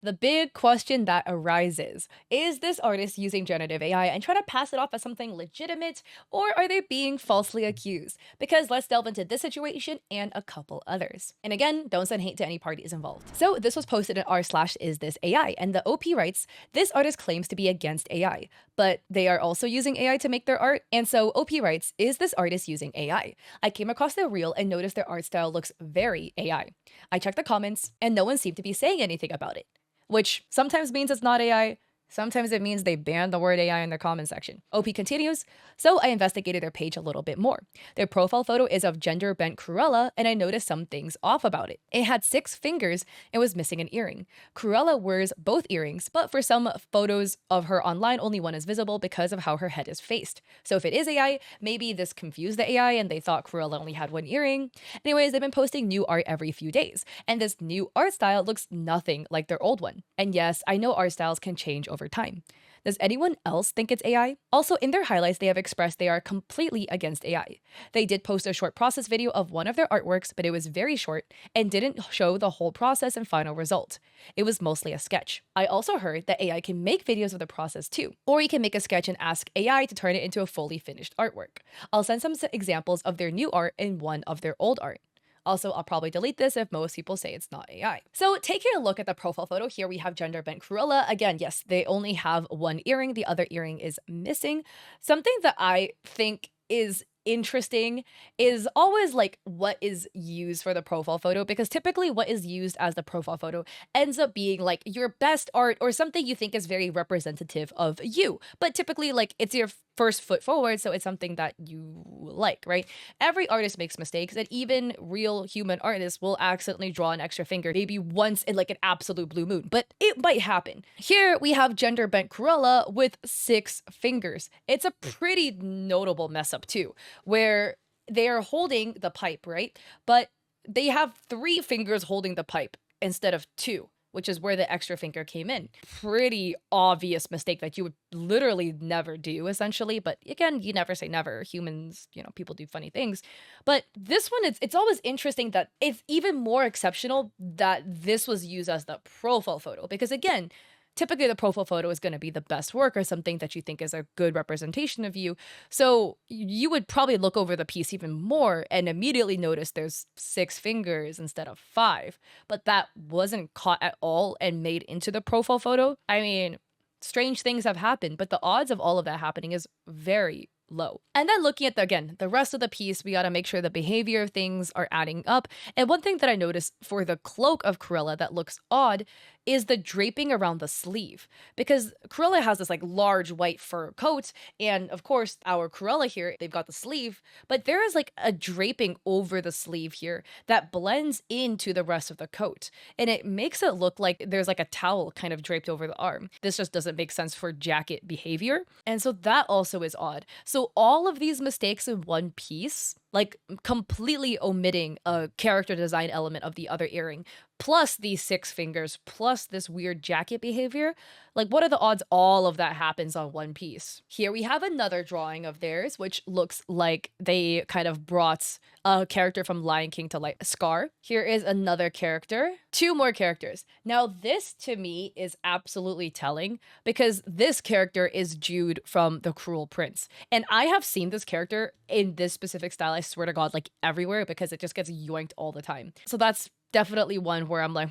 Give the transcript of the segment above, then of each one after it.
The big question that arises is this artist using generative AI and trying to pass it off as something legitimate, or are they being falsely accused? Because let's delve into this situation and a couple others. And again, don't send hate to any parties involved. So this was posted in r slash is this AI, and the OP writes, this artist claims to be against AI, but they are also using AI to make their art. And so OP writes, is this artist using AI? I came across their reel and noticed their art style looks very AI. I checked the comments, and no one seemed to be saying anything about it, which sometimes means it's not AI. Sometimes it means they banned the word AI in their comment section. OP continues, so I investigated their page a little bit more. Their profile photo is of gender bent Cruella, and I noticed some things off about it. It had 6 fingers and was missing an earring. Cruella wears both earrings, but for some photos of her online, only one is visible because of how her head is faced. So if it is AI, maybe this confused the AI and they thought Cruella only had one earring. Anyways, they've been posting new art every few days, and this new art style looks nothing like their old one. And yes, I know art styles can change over time. Does anyone else think it's AI? Also, in their highlights, they have expressed they are completely against AI. They did post a short process video of one of their artworks, but it was very short and didn't show the whole process and final result. It was mostly a sketch. I also heard that AI can make videos of the process too, or you can make a sketch and ask AI to turn it into a fully finished artwork. I'll send some examples of their new art and one of their old art. Also, I'll probably delete this if most people say it's not AI. So taking a look at the profile photo, here we have gender bent Cruella. Again, yes, they only have one earring. The other earring is missing. Something that I think is interesting is always like what is used for the profile photo, because typically what is used as the profile photo ends up being like your best art or something you think is very representative of you, but typically like it's your first foot forward, so it's something that you like, right? Every artist makes mistakes, and even real human artists will accidentally draw an extra finger maybe once in like an absolute blue moon, but it might happen. Here we have gender bent Cruella with 6 fingers. It's a pretty notable mess up too, where they are holding the pipe, right? But they have 3 fingers holding the pipe instead of 2, which is where the extra finger came in. Pretty obvious mistake that you would literally never do, essentially. But again, you never say never. Humans, people do funny things. But this one, it's always interesting that it's even more exceptional that this was used as the profile photo. Because again, typically the profile photo is going to be the best work or something that you think is a good representation of you. So you would probably look over the piece even more and immediately notice there's 6 fingers instead of 5. But that wasn't caught at all and made into the profile photo. I mean, strange things have happened, but the odds of all of that happening is very low. And then looking at the rest of the piece, we got to make sure the behavior of things are adding up. And one thing that I noticed for the cloak of Cruella that looks odd is the draping around the sleeve, because Cruella has this like large white fur coat, and of course our Cruella here, they've got the sleeve, but there is like a draping over the sleeve here that blends into the rest of the coat, and it makes it look like there's like a towel kind of draped over the arm. This just doesn't make sense for jacket behavior, and so that also is odd. So all of these mistakes in one piece, like completely omitting a character design element of the other earring, plus these 6 fingers, plus this weird jacket behavior. Like, what are the odds all of that happens on one piece? Here we have another drawing of theirs, which looks like they kind of brought a character from Lion King to life. Scar. Here is another character. 2 more characters. Now, this to me is absolutely telling, because this character is Jude from The Cruel Prince. And I have seen this character in this specific style, I swear to God, like everywhere, because it just gets yoinked all the time. So that's definitely one where I'm like,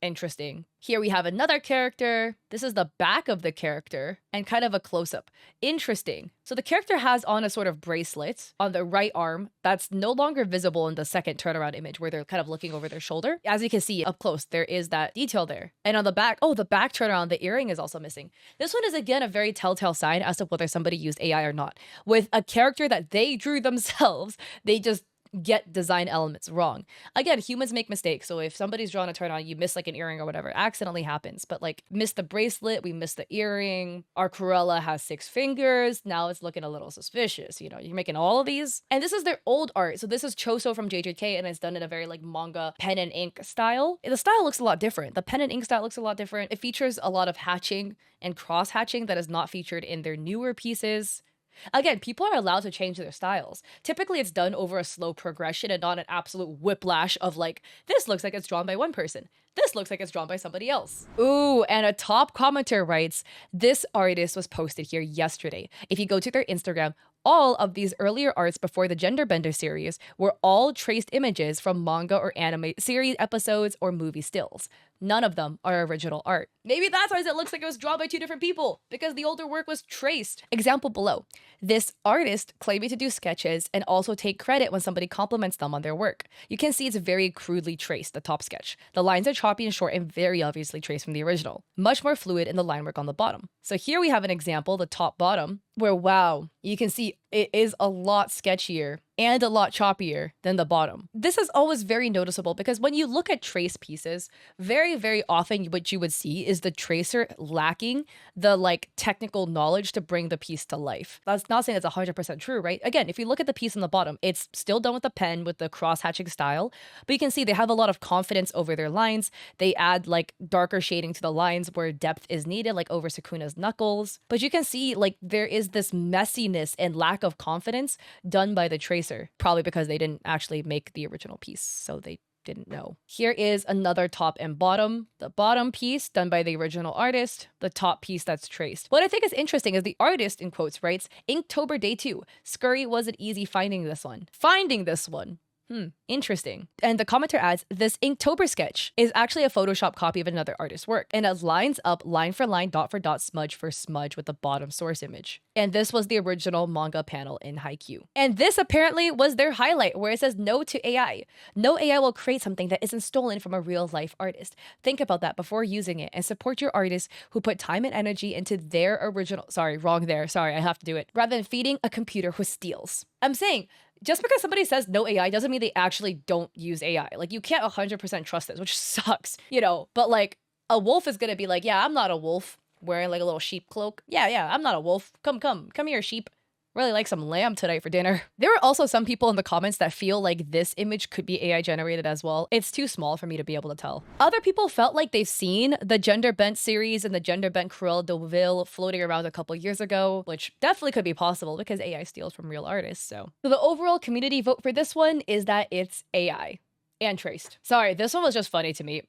interesting. Here we have another character. This is the back of the character and kind of a close-up. Interesting. So the character has on a sort of bracelet on the right arm that's no longer visible in the second turnaround image where they're kind of looking over their shoulder. As you can see up close, there is that detail there. And on the back, the back turnaround, the earring is also missing. This one is again a very telltale sign as to whether somebody used AI or not. With a character that they drew themselves, they just get design elements wrong. Again, humans make mistakes. So if somebody's drawn a turn on, you miss like an earring or whatever, accidentally happens. But like, miss the bracelet, we missed the earring. Our Cruella has 6 fingers. Now it's looking a little suspicious. You're making all of these. And this is their old art. So this is Choso from JJK, and it's done in a very like manga pen and ink style. The style looks a lot different. The pen and ink style looks a lot different. It features a lot of hatching and cross hatching that is not featured in their newer pieces. Again, people are allowed to change their styles. Typically, it's done over a slow progression and not an absolute whiplash of like, this looks like it's drawn by one person. This looks like it's drawn by somebody else. Ooh, and a top commenter writes, this artist was posted here yesterday. If you go to their Instagram, all of these earlier arts before the Gender Bender series were all traced images from manga or anime series episodes or movie stills. None of them are original art. Maybe that's why it looks like it was drawn by two different people, because the older work was traced. Example below. This artist claiming to do sketches and also take credit when somebody compliments them on their work. You can see it's very crudely traced, the top sketch. The lines are choppy and short and very obviously traced from the original. Much more fluid in the line work on the bottom. So here we have an example, the top bottom, where wow, you can see it is a lot sketchier and a lot choppier than the bottom. This is always very noticeable because when you look at trace pieces, very often what you would see is the tracer lacking the like technical knowledge to bring the piece to life. That's not saying it's 100% true, right? Again, if you look at the piece on the bottom, it's still done with a pen with the cross-hatching style, but you can see they have a lot of confidence over their lines. They add like darker shading to the lines where depth is needed, like over Sakuna's knuckles. But you can see like there is this messiness and lack of confidence done by the tracer, probably because they didn't actually make the original piece, so they didn't know. Here is another top and bottom. The bottom piece done by the original artist, the top piece that's traced. What I think is interesting is the artist, in quotes, writes, Inktober Day 2. Scurry wasn't easy finding this one. Interesting. And the commenter adds, this Inktober sketch is actually a Photoshop copy of another artist's work, and it lines up line for line, dot for dot, smudge for smudge with the bottom source image. And this was the original manga panel in Haikyuu. And this apparently was their highlight, where it says no to AI. No AI will create something that isn't stolen from a real life artist. Think about that before using it and support your artists who put time and energy into their original, sorry, wrong there, sorry, I have to do it, rather than feeding a computer who steals. I'm saying, just because somebody says no AI doesn't mean they actually don't use AI. Like, you can't 100% trust this, which sucks, you know? But like, a wolf is gonna be like, yeah, I'm not a wolf, wearing like a little sheep cloak. Yeah, I'm not a wolf. Come here, sheep. Really like some lamb tonight for dinner. There are also some people in the comments that feel like this image could be AI generated as well. It's too small for me to be able to tell. Other people felt like they've seen the Gender Bent series and the Gender Bent Cruella de Vil floating around a couple years ago, which definitely could be possible because AI steals from real artists. So the overall community vote for this one is that it's AI and traced. Sorry, this one was just funny to me.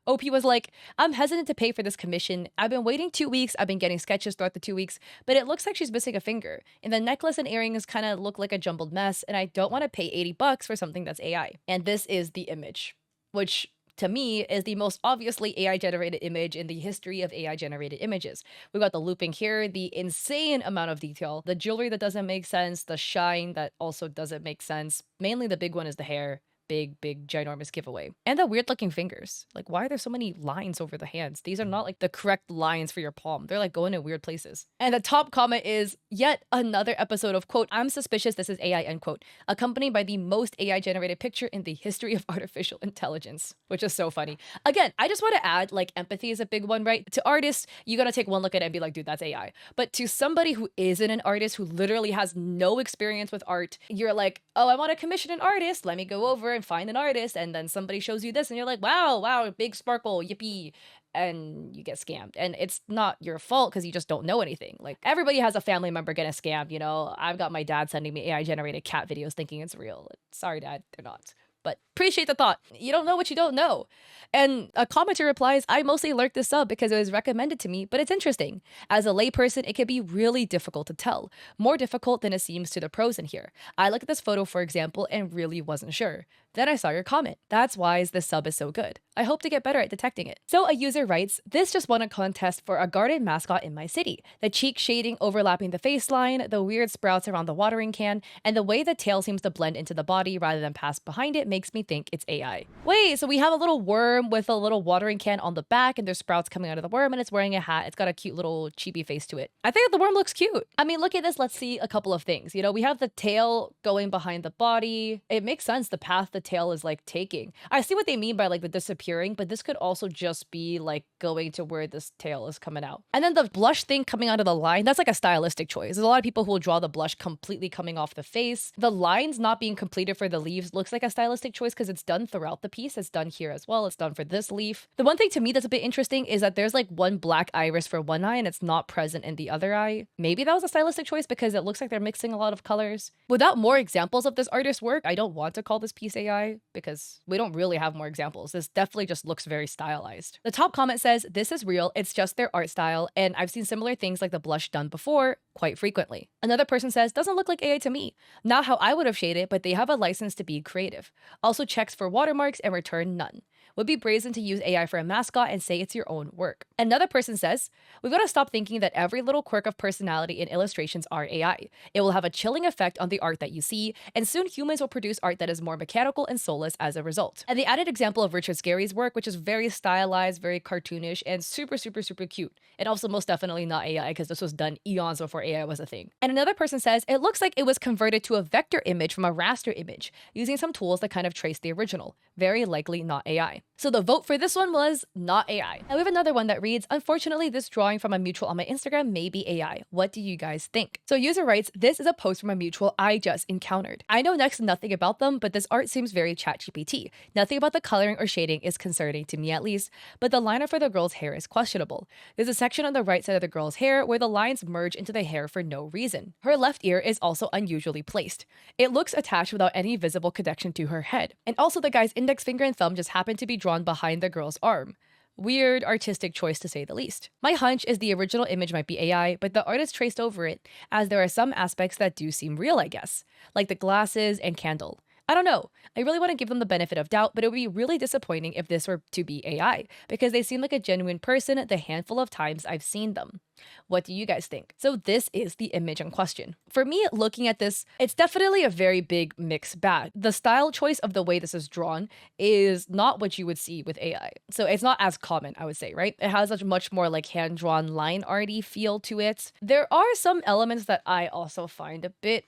OP was like, I'm hesitant to pay for this commission. I've been waiting 2 weeks. I've been getting sketches throughout the 2 weeks, but it looks like she's missing a finger. And the necklace and earrings kind of look like a jumbled mess, and I don't want to pay $80 for something that's AI. And this is the image, which to me is the most obviously AI generated image in the history of AI generated images. We've got the looping here, the insane amount of detail, the jewelry that doesn't make sense, the shine that also doesn't make sense. Mainly the big one is the hair. Big ginormous giveaway, and the weird looking fingers. Like, why are there so many lines over the hands? These are not like the correct lines for your palm. They're like going in weird places. And the top comment is yet another episode of quote, I'm suspicious this is AI, end quote, accompanied by the most AI generated picture in the history of artificial intelligence, which is so funny. Again, I just want to add, like, empathy is a big one, right? To artists, you gotta take one look at it and be like, dude, that's AI. But to somebody who isn't an artist, who literally has no experience with art, you're like, oh, I want to commission an artist, let me go over and find an artist, and then somebody shows you this and you're like, wow, big sparkle, yippee, and you get scammed. And it's not your fault because you just don't know anything. Like, everybody has a family member getting scammed, you know? I've got my dad sending me AI generated cat videos thinking it's real. Sorry, Dad, they're not. But appreciate the thought. You don't know what you don't know. And a commenter replies, I mostly lurked this up because it was recommended to me, but it's interesting. As a layperson, it can be really difficult to tell. More difficult than it seems to the pros in here. I looked at this photo, for example, and really wasn't sure. Then I saw your comment. That's why this sub is so good. I hope to get better at detecting it. So a user writes, this just won a contest for a garden mascot in my city. The cheek shading overlapping the face line, the weird sprouts around the watering can, and the way the tail seems to blend into the body rather than pass behind it makes me think it's AI. Wait, so we have a little worm with a little watering can on the back and there's sprouts coming out of the worm and it's wearing a hat. It's got a cute little chibi face to it. I think the worm looks cute. I mean, look at this. Let's see a couple of things. You know, we have the tail going behind the body. It makes sense the path the tail is like taking. I see what they mean by like the disappearing, but this could also just be like going to where this tail is coming out. And then the blush thing coming out of the line, that's like a stylistic choice. There's a lot of people who will draw the blush completely coming off the face. The lines not being completed for the leaves looks like a stylistic choice because it's done throughout the piece. It's done here as well. It's done for this leaf. The one thing to me that's a bit interesting is that there's like one black iris for one eye and it's not present in the other eye. Maybe that was a stylistic choice because it looks like they're mixing a lot of colors. Without more examples of this artist's work, I don't want to call this piece AI because we don't really have more examples. This definitely just looks very stylized. The top comment says, "This is real, it's just their art style, and I've seen similar things like the blush done before quite frequently." Another person says, "Doesn't look like AI to me. Not how I would have shaded, but they have a license to be creative. Also checks for watermarks and return none. Would be brazen to use AI for a mascot and say it's your own work." Another person says, "We've got to stop thinking that every little quirk of personality in illustrations are AI. It will have a chilling effect on the art that you see, and soon humans will produce art that is more mechanical and soulless as a result." And they added example of Richard Scarry's work, which is very stylized, very cartoonish, and super, super, super cute. And also most definitely not AI because this was done eons before AI was a thing. And another person says, "It looks like it was converted to a vector image from a raster image, using some tools that kind of trace the original. Very likely not AI." So the vote for this one was not AI. Now we have another one that reads, "Unfortunately, this drawing from a mutual on my Instagram may be AI. What do you guys think?" So user writes, "This is a post from a mutual I just encountered. I know next to nothing about them, but this art seems very ChatGPT. Nothing about the coloring or shading is concerning to me at least, but the liner for the girl's hair is questionable. There's a section on the right side of the girl's hair where the lines merge into the hair for no reason. Her left ear is also unusually placed. It looks attached without any visible connection to her head. And also the guy's index finger and thumb just happen to be drawn behind the girl's arm. Weird artistic choice to say the least. My hunch is the original image might be AI, but the artist traced over it, as there are some aspects that do seem real, I guess, like the glasses and candle. I don't know. I really want to give them the benefit of doubt, but it would be really disappointing if this were to be AI, because they seem like a genuine person the handful of times I've seen them. What do you guys think?" So this is the image in question. For me, looking at this, it's definitely a very big mixed bag. The style choice of the way this is drawn is not what you would see with AI. So it's not as common, I would say, right? It has a much more like hand-drawn line arty feel to it. There are some elements that I also find a bit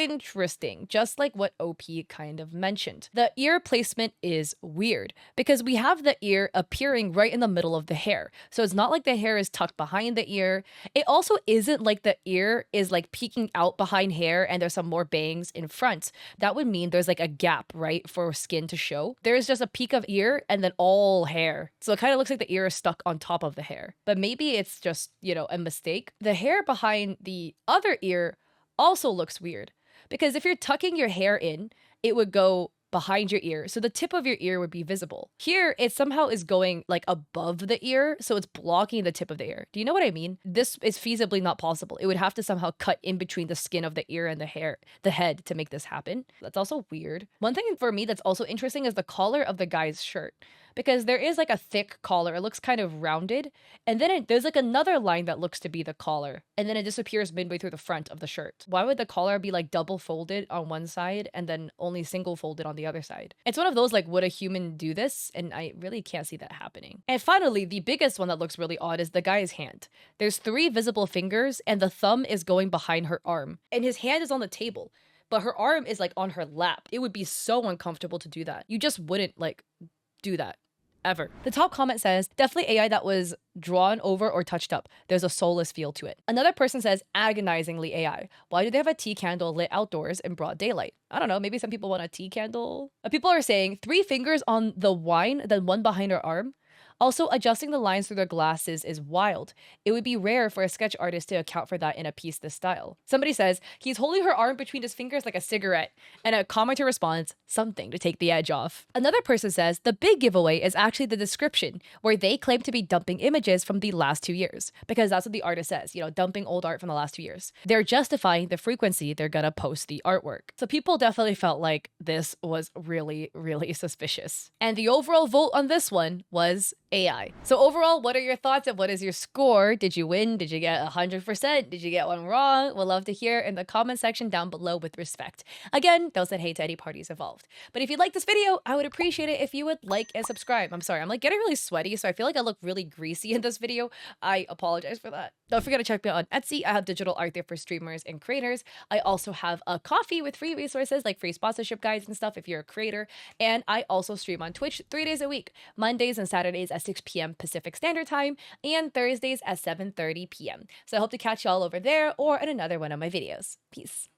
interesting, just like what OP kind of mentioned. The ear placement is weird because we have the ear appearing right in the middle of the hair. So it's not like the hair is tucked behind the ear. It also isn't like the ear is like peeking out behind hair and there's some more bangs in front. That would mean there's like a gap, right, for skin to show. There's just a peak of ear and then all hair. So it kind of looks like the ear is stuck on top of the hair. But maybe it's just, a mistake. The hair behind the other ear also looks weird. Because if you're tucking your hair in, it would go behind your ear, so the tip of your ear would be visible. Here, it somehow is going like above the ear, so it's blocking the tip of the ear. Do you know what I mean? This is feasibly not possible. It would have to somehow cut in between the skin of the ear and the head to make this happen. That's also weird. One thing for me that's also interesting is the collar of the guy's shirt. Because there is like a thick collar, it looks kind of rounded, and then there's like another line that looks to be the collar, and then it disappears midway through the front of the shirt. Why would the collar be like double folded on one side and then only single folded on the other side? It's one of those like, would a human do this? And I really can't see that happening. And finally, the biggest one that looks really odd is the guy's hand. There's 3 visible fingers, and the thumb is going behind her arm, and his hand is on the table, but her arm is like on her lap. It would be so uncomfortable to do that. You just wouldn't like do that. Ever. The top comment says, "Definitely AI that was drawn over or touched up. There's a soulless feel to it." Another person says, "Agonizingly AI. Why do they have a tea candle lit outdoors in broad daylight?" I don't know, maybe some people want a tea candle. People are saying 3 fingers on the wine, then one behind her arm. Also, adjusting the lines through their glasses is wild. It would be rare for a sketch artist to account for that in a piece this style. Somebody says, "He's holding her arm between his fingers like a cigarette." And a commenter responds, "Something to take the edge off." Another person says, "The big giveaway is actually the description, where they claim to be dumping images from the last 2 years." Because that's what the artist says, dumping old art from the last 2 years. They're justifying the frequency they're gonna post the artwork. So people definitely felt like this was really, really suspicious. And the overall vote on this one was AI. So overall, what are your thoughts and what is your score? Did you win? Did you get 100%? Did you get one wrong? We'll love to hear in the comment section down below with respect. Again, don't send hate to any parties involved. But if you like this video, I would appreciate it if you would like and subscribe. I'm sorry, I'm like getting really sweaty, so I feel like I look really greasy in this video. I apologize for that. Don't forget to check me out on Etsy. I have digital art there for streamers and creators. I also have a coffee with free resources like free sponsorship guides and stuff if you're a creator. And I also stream on Twitch 3 days a week, Mondays and Saturdays at 6 p.m. Pacific Standard Time and Thursdays at 7:30 p.m. So I hope to catch y'all over there or in another one of my videos. Peace.